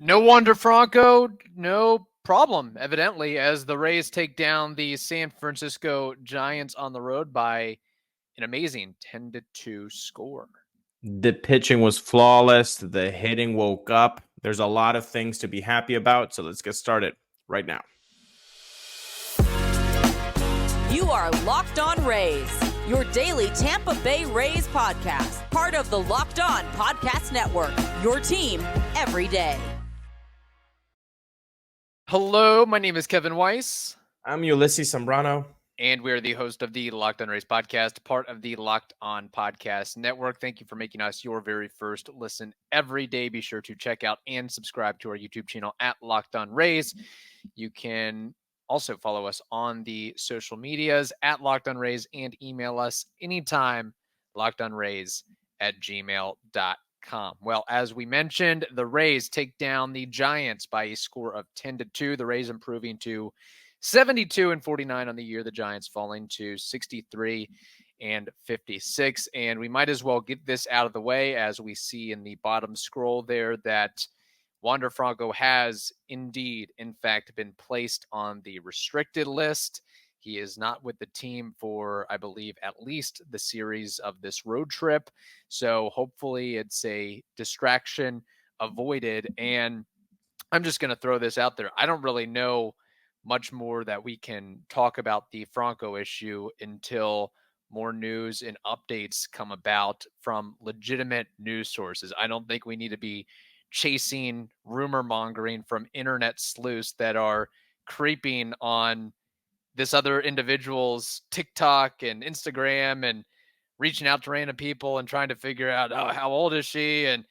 No Wander Franco, no problem, evidently, as the Rays take down the San Francisco Giants on the road by an amazing 10-2 score. The pitching was flawless. The hitting woke up. There's a lot of things to be happy about. So let's get started right now. You are Locked On Rays, your daily Tampa Bay Rays podcast, part of the Locked On Podcast Network, your team every day. Hello, my name is Kevin Weiss. I'm Ulises Sambrano. And we're the host of the Locked On Rays podcast, part of the Locked On Podcast Network. Thank you for making us your very first listen every day. Be sure to check out and subscribe to our YouTube channel at Locked On Rays. You can also follow us on the social medias at Locked On Rays and email us anytime, lockedonrays@gmail.com. Well, as we mentioned, the Rays take down the Giants by a score of 10-2. The Rays improving to 72-49 on the year. The Giants falling to 63-56. And we might as well get this out of the way, as we see in the bottom scroll there that Wander Franco has indeed, in fact, been placed on the restricted list. He is not with the team for, I believe, at least the series of this road trip. So hopefully it's a distraction avoided. And I'm just going to throw this out there. I don't really know much more that we can talk about the Franco issue until more news and updates come about from legitimate news sources. I don't think we need to be chasing rumor mongering from internet sleuths that are creeping on this other individual's TikTok and Instagram and reaching out to random people and trying to figure out, oh, how old is she? And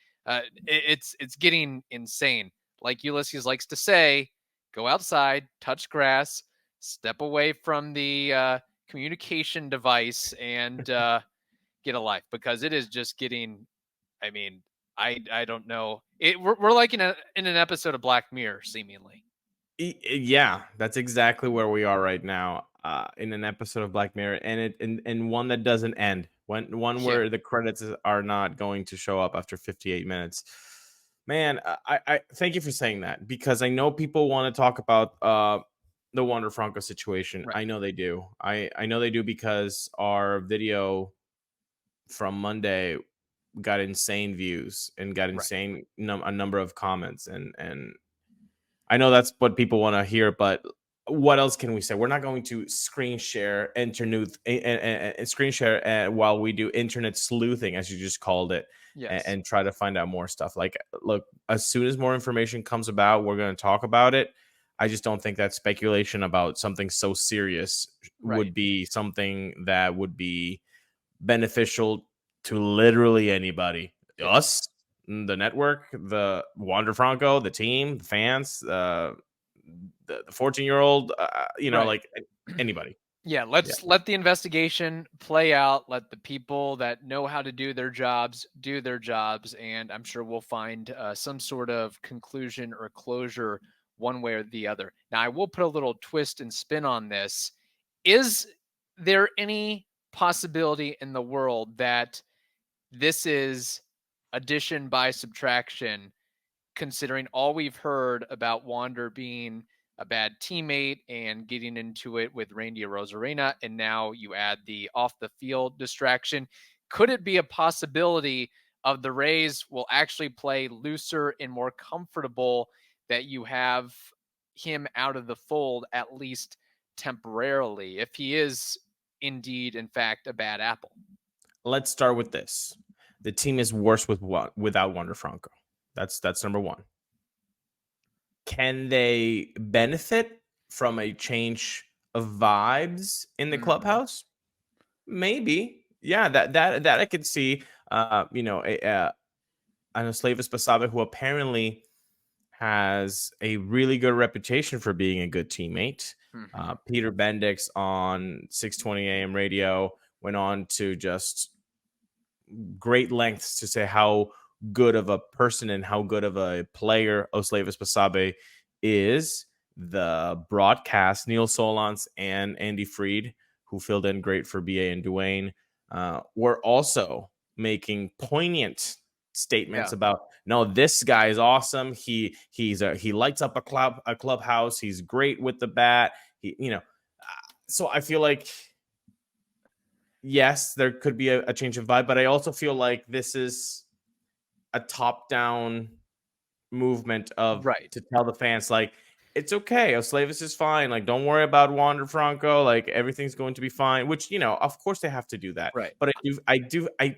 it's getting insane. Like Ulises likes to say, go outside, touch grass, step away from the communication device, and get a life, because it is just getting, I mean, I don't know. We're like in an episode of Black Mirror, seemingly. Yeah, that's exactly where we are right now, in an episode of Black Mirror, and one that doesn't end. Where the credits are not going to show up after 58 minutes. Man, I thank you for saying that, because I know people want to talk about the Wander Franco situation. Right. I know they do. I know they do, because our video from Monday got insane views and got insane a number of comments, and I know that's what people want to hear, but what else can we say? We're not going to screen share screen share while we do internet sleuthing, as you just called it. Yes. And try to find out more stuff. Like, look, as soon as more information comes about, we're going to talk about it. I just don't think that speculation about something so serious would be something that would be beneficial to literally anybody. Us, the network, the Wander Franco, the team, the fans, the 14-year-old, like anybody. Yeah, let the investigation play out. Let the people that know how to do their jobs, and I'm sure we'll find some sort of conclusion or closure one way or the other. Now, I will put a little twist and spin on this. Is there any possibility in the world that this is addition by subtraction, considering all we've heard about Wander being a bad teammate and getting into it with Arozarena, and now you add the off the field distraction? Could it be a possibility of the Rays will actually play looser and more comfortable, that you have him out of the fold, at least temporarily, if he is indeed, in fact, a bad apple? Let's start with this. The team is worse without Wander Franco. That's number one. Can they benefit from a change of vibes in the clubhouse? Maybe. Yeah, that I could see. An Osleivis Basabe, who apparently has a really good reputation for being a good teammate. Peter Bendix on 620 AM radio went on to just great lengths to say how good of a person and how good of a player Osleivis Basabe is. The broadcast, Neil Solons and Andy Freed, who filled in great for BA and Dwayne, were also making poignant statements about, no, this guy is awesome. He lights up a clubhouse. He's great with the bat. So I feel like, yes, there could be a change of vibe, but I also feel like this is a top-down movement to tell the fans, like, it's okay. Osleivis is fine. Like, don't worry about Wander Franco. Like, everything's going to be fine, which, of course they have to do that. Right. But I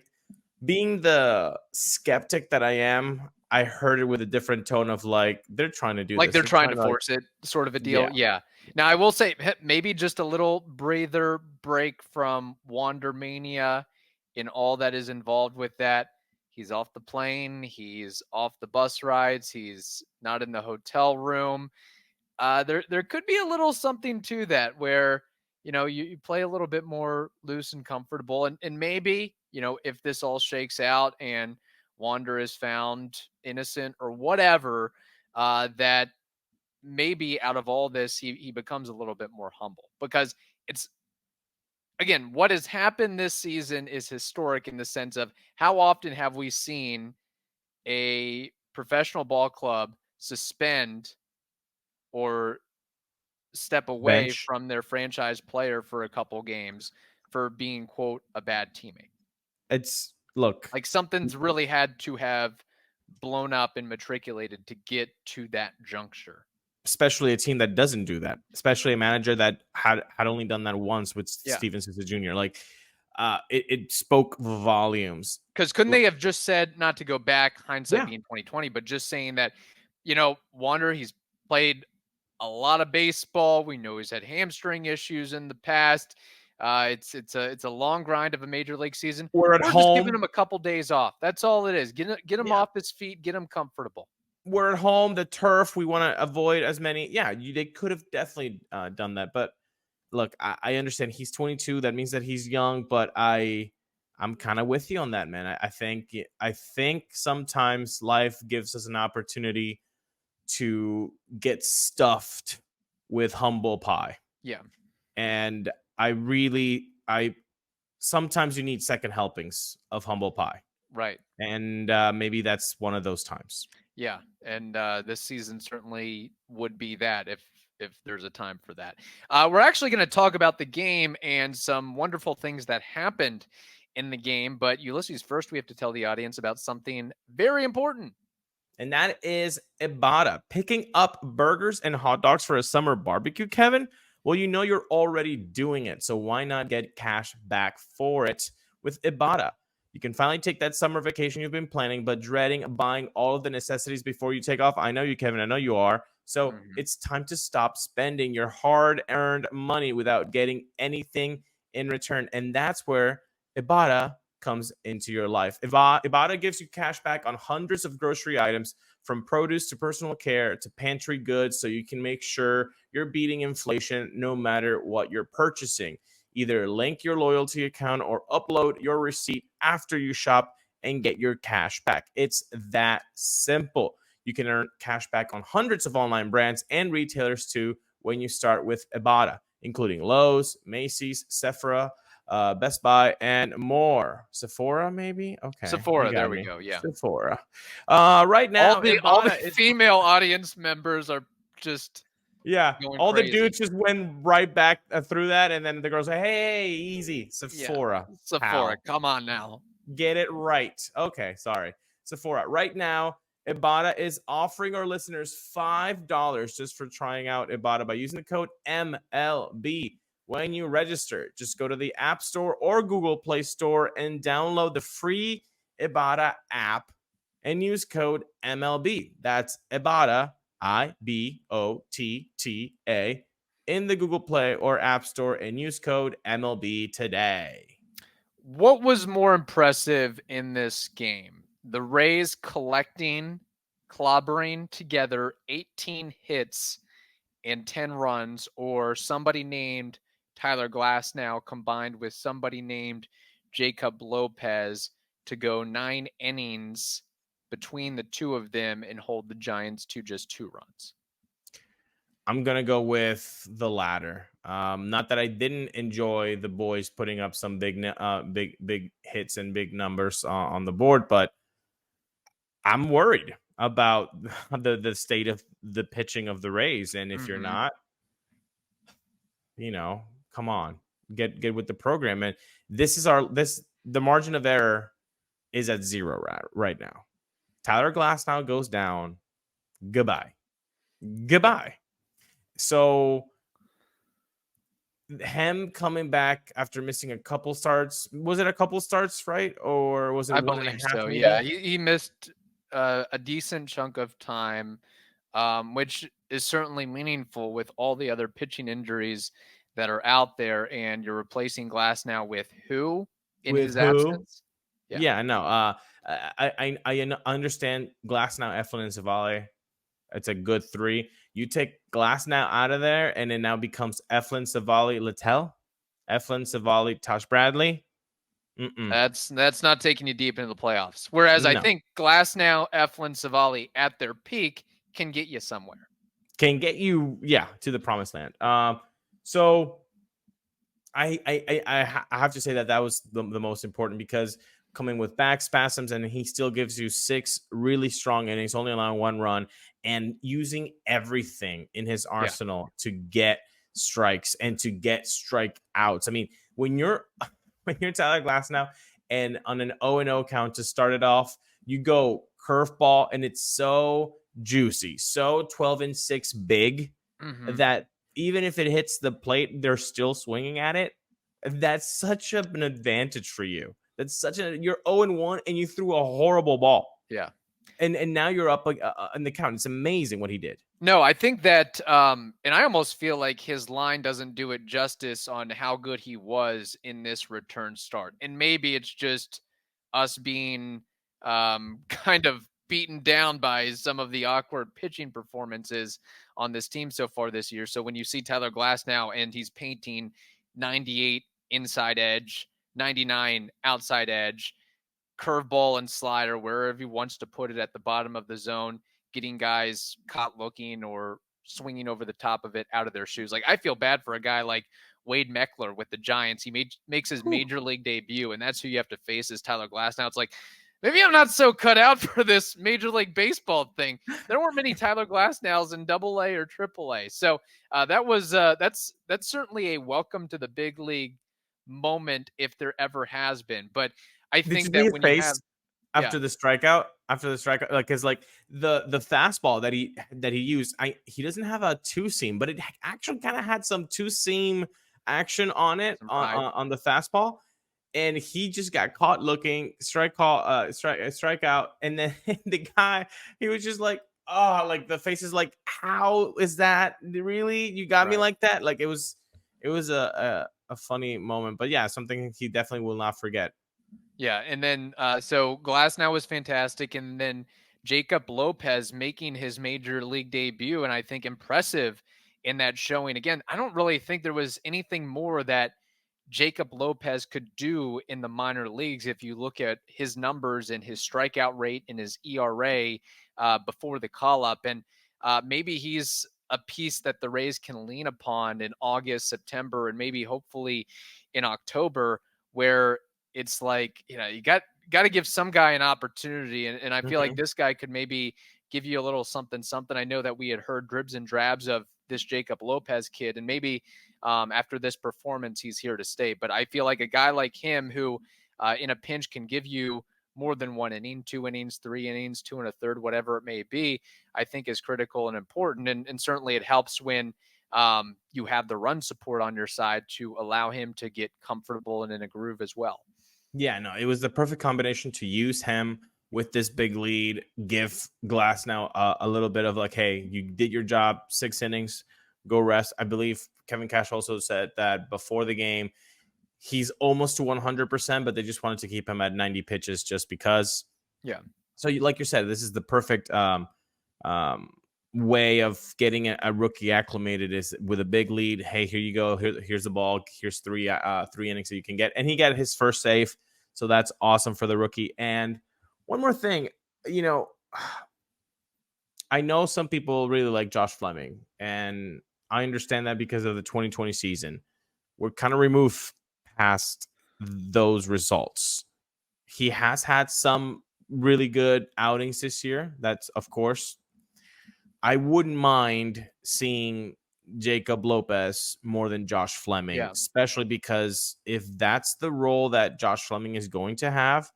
being the skeptic that I am, I heard it with a different tone of like, they're trying to do like this. they're trying to force it, sort of a deal. Yeah. Now I will say maybe just a little breather break from Wander Mania in all that is involved with that. He's off the plane. He's off the bus rides. He's not in the hotel room. There could be a little something to that where, you play a little bit more loose and comfortable. And maybe, if this all shakes out and Wander is found innocent or whatever, that maybe out of all this, he becomes a little bit more humble, because it's, again, what has happened this season is historic in the sense of how often have we seen a professional ball club suspend or step away from their franchise player for a couple games for being, quote, a bad teammate. Look, like something's really had to have blown up and matriculated to get to that juncture. Especially a team that doesn't do that, especially a manager that had only done that once with Steven Siska Jr. Like, it spoke volumes. Because couldn't they have just said, not to go back, hindsight being 2020, but just saying that, Wander, he's played a lot of baseball. We know he's had hamstring issues in the past. It's a long grind of a major league season. We're just giving him a couple days off. That's all it is. Get him off his feet. Get him comfortable. We're at home. The turf. We want to avoid as many. Yeah, they could have definitely done that. But look, I understand he's 22. That means that he's young. But I'm kind of with you on that, man. I think sometimes life gives us an opportunity to get stuffed with humble pie. Yeah. And sometimes you need second helpings of humble pie. Right. And maybe that's one of those times. Yeah. And this season certainly would be that if there's a time for that. We're actually going to talk about the game and some wonderful things that happened in the game. But Ulises, first we have to tell the audience about something very important. And that is Ibotta. Picking up burgers and hot dogs for a summer barbecue, Kevin? Well, you're already doing it, so why not get cash back for it with Ibotta? You can finally take that summer vacation you've been planning, but dreading buying all of the necessities before you take off. I know you, Kevin. I know you are. So It's time to stop spending your hard-earned money without getting anything in return. And that's where Ibotta comes into your life. Ibotta gives you cash back on hundreds of grocery items, from produce to personal care to pantry goods, so you can make sure you're beating inflation no matter what you're purchasing. Either link your loyalty account or upload your receipt after you shop and get your cash back. It's that simple. You can earn cash back on hundreds of online brands and retailers too when you start with Ibotta, including Lowe's, Macy's, Sephora, Best Buy, and more. Sephora, maybe? Okay. Sephora, there we go. Yeah. Sephora. Right now, all the female audience members are just all crazy. The dudes just went right back through that, and then the girls say, hey, easy. Sephora. Yeah. Sephora, come on now. Get it right. Okay, sorry. Sephora. Right now, Ibotta is offering our listeners $5 just for trying out Ibotta by using the code MLB. When you register, just go to the App Store or Google Play Store and download the free Ibotta app and use code MLB. That's Ibotta, IBOTTA, in the Google Play or App Store and use code MLB today. What was more impressive in this game? The Rays clobbering together 18 hits and 10 runs, or somebody named Tyler Glasnow combined with somebody named Jacob Lopez to go 9 innings between the two of them and hold the Giants to just 2 runs. I'm going to go with the latter. Not that I didn't enjoy the boys putting up some big hits and big numbers on the board, but I'm worried about the state of the pitching of the Rays. And if you're not, come on, get with the program. And the margin of error is at 0 right now. Tyler Glasnow goes down. Goodbye. So him coming back after missing a couple starts, was it a couple starts, right? Or was it I one and a believe half? so. Maybe? Yeah, he missed a decent chunk of time, which is certainly meaningful with all the other pitching injuries that are out there, and you're replacing Glasnow with who in his absence? Yeah, no. I understand Glasnow, Eflin, and Savale. It's a good 3. You take Glasnow out of there, and it now becomes Eflin, Savale, Littell, Eflin, Savale, Tosh Bradley. That's not taking you deep into the playoffs. Whereas I think Glasnow, Eflin, Savale at their peak can get you somewhere. Can get you, to the promised land. So I have to say that was the most important, because coming with back spasms, and he still gives you 6 really strong innings, only allowing 1 run, and using everything in his arsenal to get strikes and to get strikeouts. I mean, when you're Tyler Glasnow and on an 0-0 count to start it off, you go curveball, and it's so juicy, so 12-6 big that even if it hits the plate, they're still swinging at it. That's such an advantage for you. You're 0-1 and you threw a horrible ball. Yeah. And now you're up in the count. It's amazing what he did. No, I think that, and I almost feel like his line doesn't do it justice on how good he was in this return start. And maybe it's just us being kind of beaten down by some of the awkward pitching performances on this team so far this year. So when you see Tyler Glasnow and he's painting 98 inside edge, 99 outside edge, curveball and slider, wherever he wants to put it at the bottom of the zone, getting guys caught looking or swinging over the top of it out of their shoes. Like, I feel bad for a guy like Wade Meckler with the Giants. He makes his major league debut, and that's who you have to face is Tyler Glasnow. It's like, maybe I'm not so cut out for this Major League Baseball thing. There weren't many Tyler Glasnows in AA or AAA. So that's certainly a welcome to the big league moment if there ever has been. But I think that when you have after the strikeout, like, cause like the fastball that he used, he doesn't have a 2-seam, but it actually kind of had some 2-seam action on it on the fastball. And he just got caught looking, strikeout. And then the guy, he was just like, oh, like the face is like, how is that really? You got me like that? Like it was a funny moment, but yeah, something he definitely will not forget. Yeah. And then, so Glasnow was fantastic. And then Jacob Lopez making his major league debut. And I think impressive in that showing. Again, I don't really think there was anything more that Jacob Lopez could do in the minor leagues. If you look at his numbers and his strikeout rate and his ERA before the call up, and maybe he's a piece that the Rays can lean upon in August, September, and maybe hopefully in October, where it's like, you got to give some guy an opportunity. And I feel like this guy could maybe give you a little something. I know that we had heard dribs and drabs of this Jacob Lopez kid, and maybe after this performance, he's here to stay. But I feel like a guy like him who in a pinch can give you more than 1 inning, 2 innings, 3 innings, 2 1/3, whatever it may be, I think is critical and important. And certainly it helps when you have the run support on your side to allow him to get comfortable and in a groove as well. Yeah, no, it was the perfect combination to use him with this big lead, give Glasnow a little bit of like, hey, you did your job, 6 innings, go rest. I believe Kevin Cash also said that before the game, he's almost to 100%, but they just wanted to keep him at 90 pitches just because. Yeah. So like you said, this is the perfect way of getting a rookie acclimated is with a big lead. Hey, here you go. Here's the ball. Here's 3 innings that you can get. And he got his first save. So that's awesome for the rookie. And one more thing, I know some people really like Josh Fleming, and I understand that because of the 2020 season. We're kind of removed past those results. He has had some really good outings this year. That's, of course, I wouldn't mind seeing Jacob Lopez more than Josh Fleming, especially because if that's the role that Josh Fleming is going to have,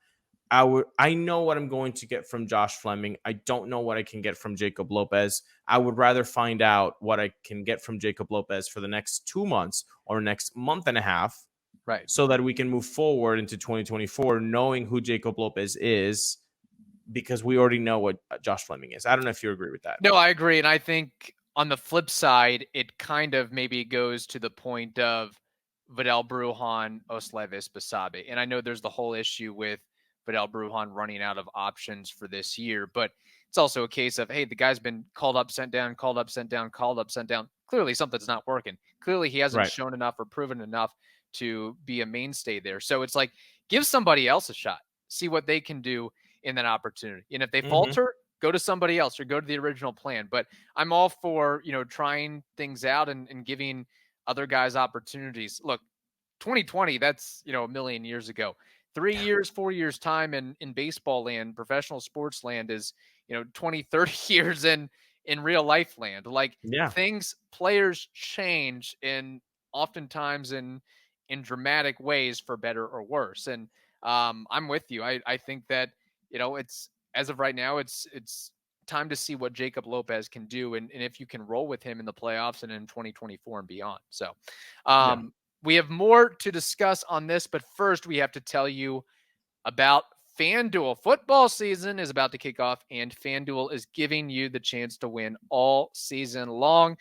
I know what I'm going to get from Josh Fleming. I don't know what I can get from Jacob Lopez. I would rather find out what I can get from Jacob Lopez for the next 2 months or next month and a half, right? So that we can move forward into 2024 knowing who Jacob Lopez is, because we already know what Josh Fleming is. I don't know if you agree with that. No, I agree. And I think on the flip side, it kind of maybe goes to the point of Vidal Brujan, Osleivis, Basabe. And I know there's the whole issue with Vidal Brujan running out of options for this year, but it's also a case of, hey, the guy's been called up, sent down, called up, sent down, called up, sent down. Clearly something's not working. Clearly he hasn't shown enough or proven enough to be a mainstay there. So it's like, give somebody else a shot, see what they can do in that opportunity. And if they falter, go to somebody else or go to the original plan. But I'm all for, trying things out and giving other guys opportunities. Look, 2020, that's, a million years ago. 3 years, 4 years time in baseball land, professional sports land is, 20, 30 years in real life land. Like players change in oftentimes in dramatic ways for better or worse. And I'm with you. I think that, it's, as of right now, it's time to see what Jacob Lopez can do and if you can roll with him in the playoffs and in 2024 and beyond. So we have more to discuss on this, but first we have to tell you about FanDuel. Football season is about to kick off, and FanDuel is giving you the chance to win all season long.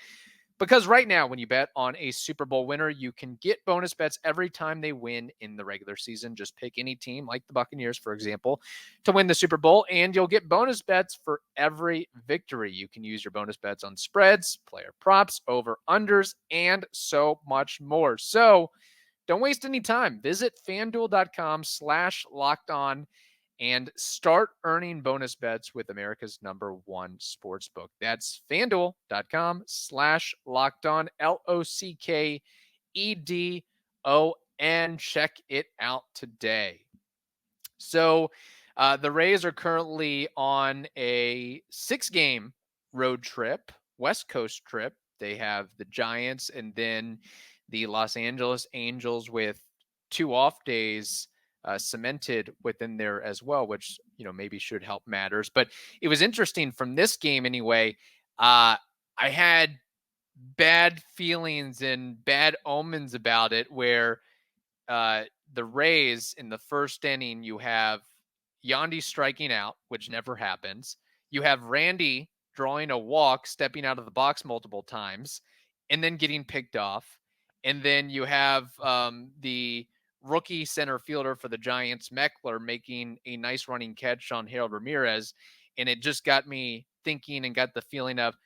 Because right now, when you bet on a Super Bowl winner, you can get bonus bets every time they win in the regular season. Just pick any team, like the Buccaneers, for example, to win the Super Bowl, and you'll get bonus bets for every victory. You can use your bonus bets on spreads, player props, over-unders, and so much more. So don't waste any time. Visit FanDuel.com/lockedon and start earning bonus bets with America's #1 sportsbook. That's FanDuel.com/lockedon, LOCKEDON. Check it out today. So the Rays are currently on a 6-game road trip, West Coast trip. They have the Giants and then the Los Angeles Angels with 2 off days cemented within there as well, which, maybe should help matters. But it was interesting from this game anyway. I had bad feelings and bad omens about it, where the Rays in the first inning, you have Yandy striking out, which never happens. You have Randy drawing a walk, stepping out of the box multiple times, and then getting picked off. And then you have the rookie center fielder for the Giants, Meckler, making a nice running catch on Harold Ramirez. And it just got me thinking and got the feeling of,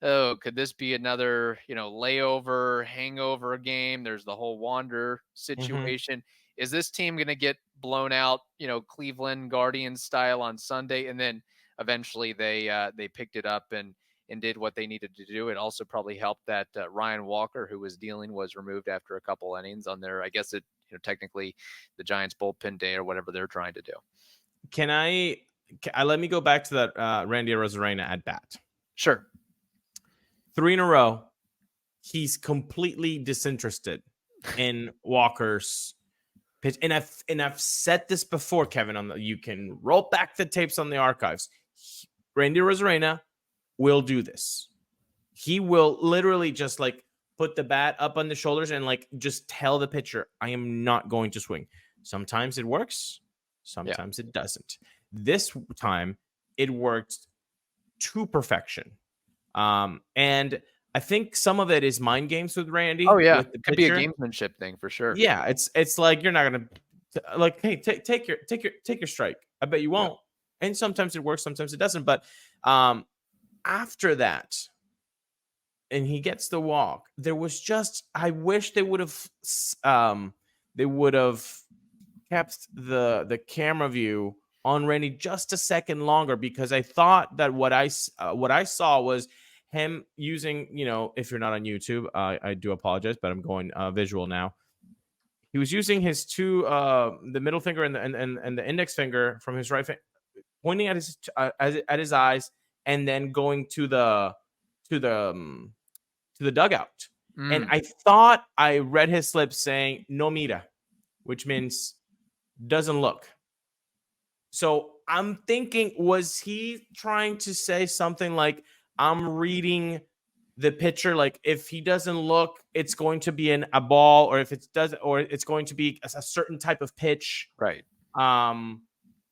oh, could this be another, layover, hangover game? There's the whole Wander situation. Is this team going to get blown out, Cleveland Guardians style on Sunday? And then eventually they picked it up and did what they needed to do. It also probably helped that Ryan Walker, who was dealing, was removed after a couple innings on their, I guess technically the Giants bullpen day or whatever they're trying to do. Can I let me go back to that Randy Arozarena at bat. Sure. 3 in a row. He's completely disinterested in Walker's pitch. And I've said this before, Kevin, you can roll back the tapes on the archives. Randy Arozarena will do this. He will literally just put the bat up on the shoulders and just tell the pitcher, I am not going to swing. Sometimes it works. Sometimes it doesn't. This time it worked to perfection. And I think some of it is mind games with Randy. Oh yeah. With the could pitcher. Be a gamesmanship thing for sure. Yeah. It's like, you're not going to hey, take your strike. I bet you won't. Yeah. And sometimes it works. Sometimes it doesn't. But, after that, and he gets the walk, there was just, I wish they would have kept the camera view on Randy just a second longer, because I thought that what I saw was him using, if you're not on YouTube, I do apologize, but I'm going visual now. He was using his 2, the middle finger and the index finger from his right pointing at his eyes, and then going to the dugout. And I thought I read his lips saying "no mira," which means doesn't look. So I'm thinking, was he trying to say something like, I'm reading the pitcher, like if he doesn't look, it's going to be a ball, or if it doesn't, or it's going to be a certain type of pitch. Right.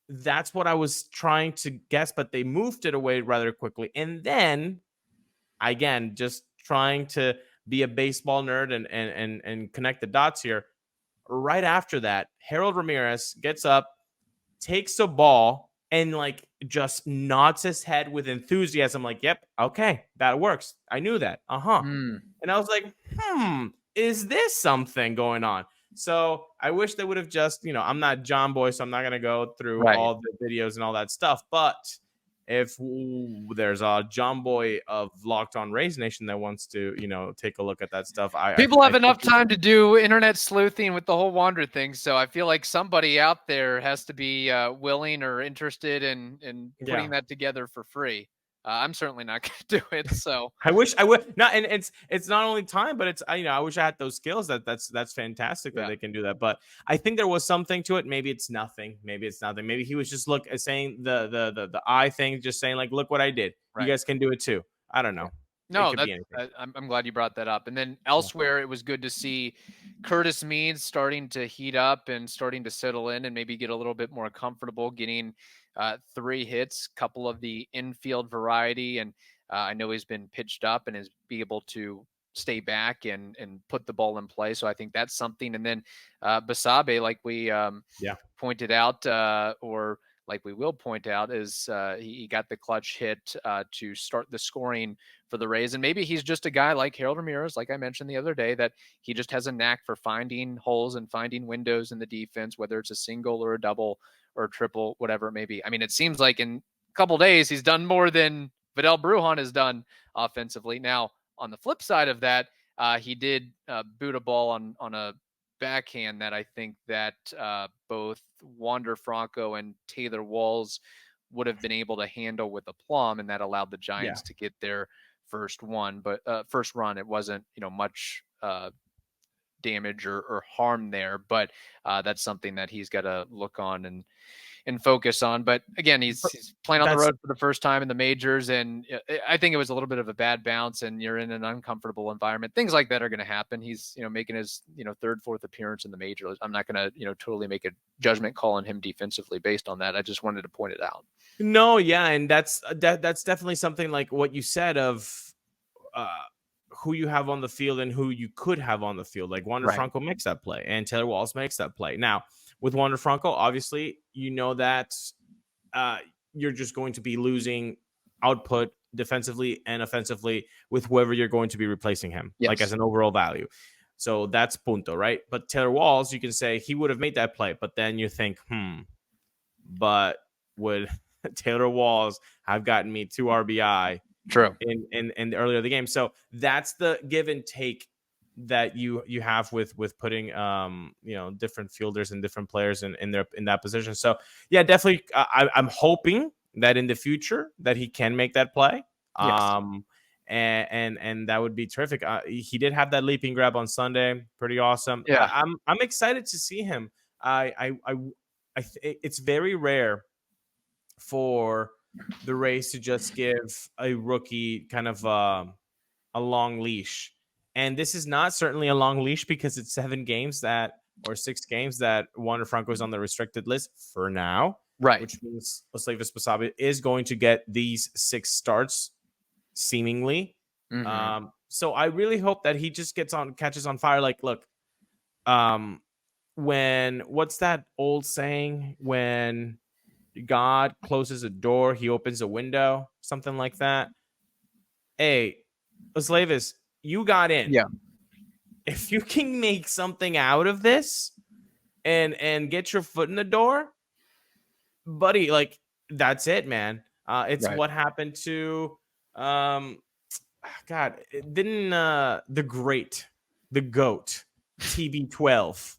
That's what I was trying to guess, but they moved it away rather quickly. And then, again, just trying to be a baseball nerd and connect the dots here. Right after that, Harold Ramirez gets up, takes a ball, and like just nods his head with enthusiasm, like, yep, okay, that works. I knew that. And I was like, is this something going on? So I wish they would have just, I'm not John Boy, so I'm not going to go through all the videos and all that stuff. But if there's a John Boy of Locked On Rays Nation that wants to, take a look at that stuff, people have enough time to do internet sleuthing with the whole Wander thing. So I feel like somebody out there has to be willing or interested in putting that together for free. I'm certainly not going to do it. So I wish I would not. And it's not only time, but it's, I wish I had those skills. That's fantastic that they can do that. But I think there was something to it. Maybe it's nothing. Maybe he was just saying the eye thing, just saying like, look what I did. Right. You guys can do it too. I don't know. No, I'm glad you brought that up. And then elsewhere, it was good to see Curtis Mead starting to heat up and starting to settle in and maybe get a little bit more comfortable, getting 3 hits, couple of the infield variety. And I know he's been pitched up and is be able to stay back and put the ball in play. So I think that's something. And then Basabe, like we pointed out, or like we will point out, is he got the clutch hit to start the scoring for the Rays. And maybe he's just a guy like Harold Ramirez, like I mentioned the other day, that he just has a knack for finding holes and finding windows in the defense, whether it's a single or a double or a triple, whatever it may be. I mean, it seems like in a couple of days, he's done more than Vidal Brujan has done offensively. Now, on the flip side of that, he did boot a ball on a backhand that I think that both Wander Franco and Taylor Walls would have been able to handle with aplomb, and that allowed the Giants to get their first run. It wasn't much damage or harm there, but that's something that he's got to look on and focus on. But again, he's playing on the road for the first time in the majors, and I think it was a little bit of a bad bounce, and you're in an uncomfortable environment. Things like that are going to happen. He's making his 3rd, 4th appearance in the majors. I'm not going to totally make a judgment call on him defensively based on that. I just wanted to point it out. No, yeah, and that's definitely something like what you said of who you have on the field and who you could have on the field. Like Wander Franco makes that play, and Taylor Walls makes that play. Now, with Wander Franco, obviously, that you're just going to be losing output defensively and offensively with whoever you're going to be replacing him, like as an overall value. So that's punto, right? But Taylor Walls, you can say he would have made that play, but then you think, but would Taylor Walls have gotten me 2 RBI? True. In the earlier the game. So that's the give and take that you have with putting different fielders and different players in that position. So yeah, definitely I'm hoping that in the future that he can make that play. And that would be terrific. He did have that leaping grab on Sunday, pretty awesome. Yeah, I'm excited to see him. It's very rare for the Rays to just give a rookie kind of a long leash. And this is not certainly a long leash because it's 6 games that Wander Franco is on the restricted list for now. Right. Which means Osleivis Basabe is going to get these 6 starts seemingly. So I really hope that he just catches on fire. Like, look, what's that old saying? When God closes a door, he opens a window, something like that. Hey, Osleivis, you got in. Yeah. If you can make something out of this and get your foot in the door, buddy, like that's it, man. It's what happened to didn't the GOAT, TB12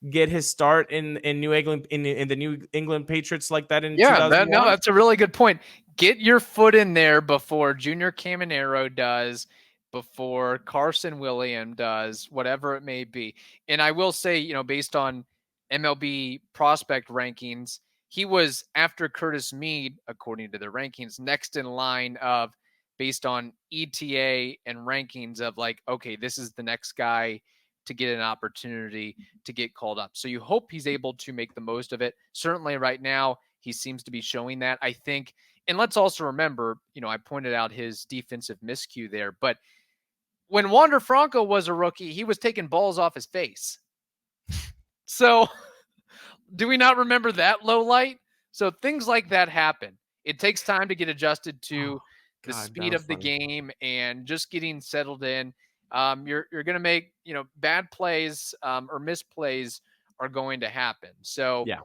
get his start in New England in the New England Patriots like that in Yeah, 2001? that's a really good point. Get your foot in there before Junior Caminero does, before Carson Williams does, whatever it may be. And I will say, based on MLB prospect rankings, he was, after Curtis Mead, according to the rankings, next in line of, based on ETA and rankings of like, okay, this is the next guy to get an opportunity to get called up. So you hope he's able to make the most of it. Certainly right now, he seems to be showing that, I think. And let's also remember, I pointed out his defensive miscue there, but when Wander Franco was a rookie, he was taking balls off his face. So do we not remember that low light? So things like that happen. It takes time to get adjusted to the speed of the game and just getting settled in. You're going to make, bad plays or misplays are going to happen. So yeah.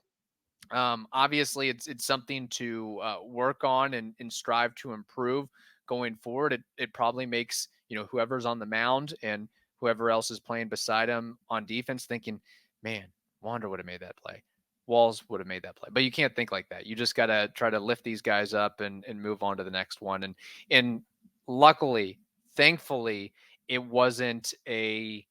Obviously it's something to work on and strive to improve going forward. It probably makes, whoever's on the mound and whoever else is playing beside him on defense thinking, man, Wander would have made that play. Walls would have made that play. But you can't think like that. You just got to try to lift these guys up and move on to the next one. And luckily, thankfully, it wasn't a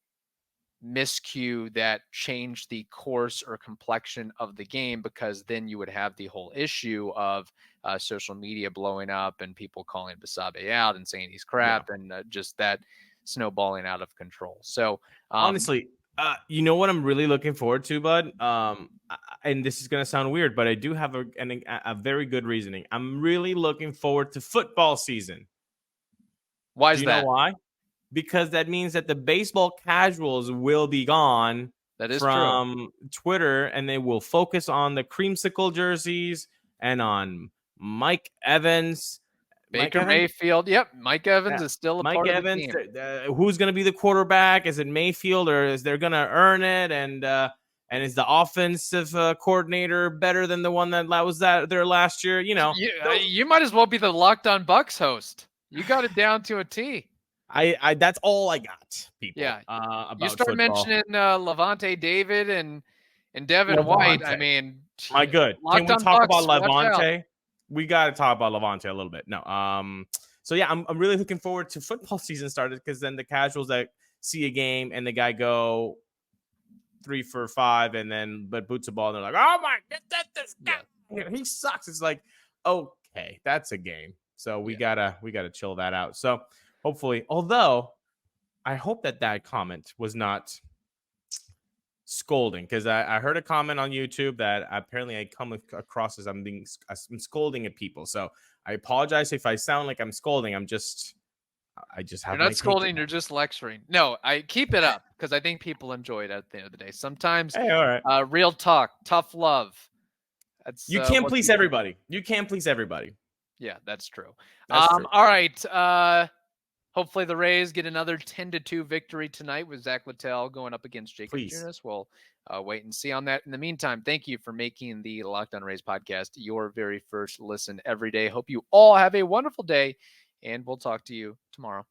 miscue that changed the course or complexion of the game, because then you would have the whole issue of social media blowing up and people calling Basabe out and saying he's crap, and just that snowballing out of control. So honestly, you know what I'm really looking forward to, bud? And this is going to sound weird, but I do have a very good reasoning. I'm really looking forward to football season. Why is that? Do you know why? Because that means that the baseball casuals will be gone from Twitter, and they will focus on the creamsicle jerseys and on Mike Evans. Baker Mayfield. Yep. Mike Evans is still a part of the team. Who's going to be the quarterback? Is it Mayfield, or is they're going to earn it? And is the offensive coordinator better than the one that was there last year? You might as well be the Locked On Bucks host. You got it down to a T. I that's all I got, people. Yeah. About you start football. mentioning Levante David and Devin White. I mean, my good. Can we talk about Levante? We got to talk about Levante a little bit. No. So yeah, I'm really looking forward to football season started, because then the casuals that see a game and the guy go 3 for 5 and then boots a ball, and they're like, oh my, this guy, he sucks. It's like, okay, that's a game. So we gotta chill that out. So hopefully, although I hope that comment was not scolding, because I heard a comment on YouTube that apparently I come across as I'm scolding at people. So I apologize if I sound like I'm scolding. I just have. You're not scolding. You're just lecturing. No, I keep it up, because I think people enjoy it at the end of the day. Sometimes, hey, all right. Real talk, tough love. You can't please everybody. You can't please everybody. Yeah, that's true. That's true. All right. Hopefully the Rays get another 10-2 victory tonight with Zach Littell going up against Jacob Junis. We'll wait and see on that. In the meantime, thank you for making the Locked On Rays podcast your very first listen every day. Hope you all have a wonderful day, and we'll talk to you tomorrow.